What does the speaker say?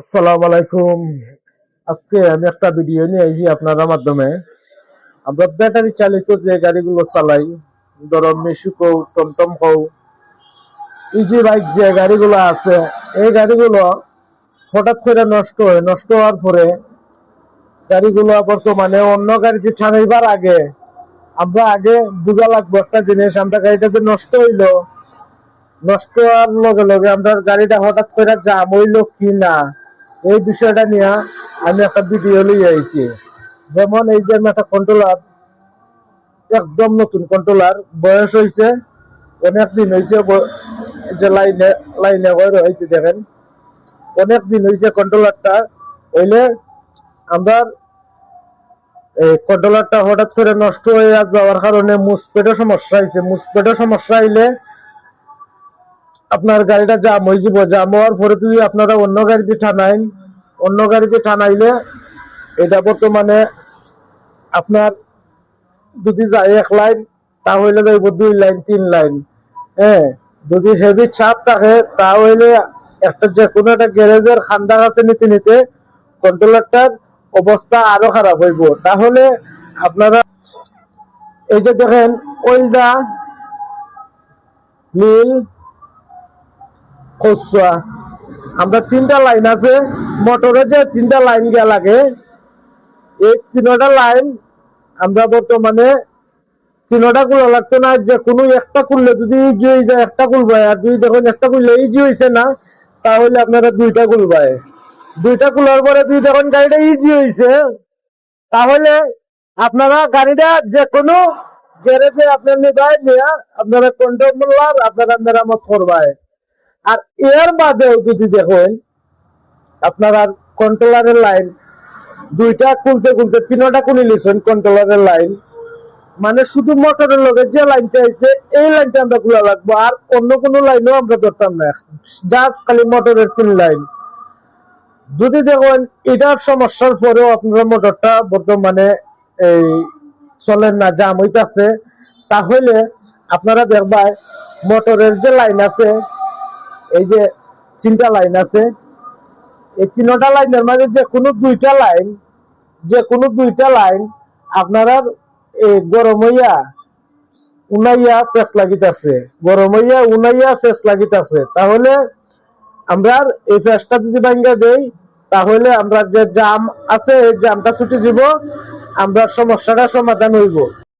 আসসালামু আলাইকুম। আজকে আমি একটা ভিডিও নিয়ে আইছি আপনার মাধ্যমে। আমরা ব্যাটারি চালিত যে গাড়িগুলো চালাই, ধরো মিশুক হোক, টমটম হোক, ইজি বাইক যে গাড়িগুলো আছে, এই গাড়িগুলো হঠাৎ করে নষ্ট হওয়ার পরে গাড়িগুলো বর্তমানে অন্য গাড়িতে ছাড়াইবার আগে আমরা আগে বোঝা লাগবো একটা জিনিস, আমরা গাড়িটা যে নষ্ট হইলো, নষ্ট হওয়ার লগে লগে আমরা গাড়িটা হঠাৎ করে জাম হইলো কি না, এই বিষয়টা নিয়ে আমি একটা ভিডিও লিয়ে আইছি। যেমন এই যে আমি একটা কন্ট্রোলার, একদম নতুন কন্ট্রোলার, বয়স হয়েছে অনেক দিন হয়েছে, যে লাইনে লাইনে হয়েছে দেখেন, অনেক দিন হয়েছে কন্ট্রোলারটা হইলে আমরা এই কন্ট্রোলারটা হঠাৎ করে নষ্ট হয়ে যাওয়ার কারণে মুসপেটের সমস্যা হয়েছে। মুসপেটের সমস্যা হইলে আপনার গাড়িটা জাম হয়ে যাব। জাম হওয়ার পরে যদি আপনারা অন্য গাড়িতে টানাইলে এটা বর্তমানে আপনার যদি যায় এক লাইন, তাহলে যাইব 2 লাইন 3 লাইন। হ্যাঁ, যদি হেভি চাপ থাকে তাহলে একটা যে কোনো একটা গ্যারেজের খান্দা কাছে নিতে নিতে কন্ট্রোলারটার অবস্থা আরো খারাপ হইব। তাহলে আপনারা এই যে দেখেন, ওইটা নীল খসুয়া, আমরা 3টা লাইন আছে মোটরে, যে 3টা লাইন গিয়া লাগে, এই 3টা লাইন আমরা বর্তমানে 3টা খোলা লাগতো না। যে কোনো একটা খুললে যদি ইজি হয়ে যায় একটা খুলবাই, আর যদি দেখুন একটা খুললে ইজি হয়েছে না, তাহলে আপনারা 2টা খুলবাই। 2টা খোলার পরে যদি দেখুন গাড়িটা ইজি হয়েছে, তাহলে আপনারা গাড়িটা যে কোনো গ্যারেজে আপনার নিবাই নিয়ে আপনারা কন্ট্রোলার আপনারা মেরামত করবাই। আর এর বাদেও যদি দেখুন আপনার আর কন্ট্রোলারের লাইন 2টা খুলতে খুলতে 3টা খুলে নিছেন কন্ট্রোলারের লাইন, মানে শুধু মোটরের লগে যে লাইনটা আছে এই লাইনটা আমরা খোলা লাগবো, আর অন্য কোনো লাইনও আমরা ধরতাম না, জাস্ট খালি মোটরের 3 লাইন। যদি দেখুন এটার সমস্যার পরেও আপনারা মোটরটা বর্তমানে এই চলেন না, জাম হইতাছে, তাহলে আপনারা দেখবাই মোটরের যে লাইন আছে, এই যে 3টা লাইন আছে, এই 3টা লাইনের মাঝে যে কোনো দুইটা লাইন আপনারা গরম হইয়া উনাইয়া পেঁচ লাগিতেছে, গরম হইয়া উনাইয়া পেঁচ লাগিতেছে। তাহলে আমরা এই পেঁচটা যদি ভাঙ্গা দেই, তাহলে আমরা যে জাম আছে এই জামটা ছুটে যাব, আমরা সমস্যাটা সমাধান হইব।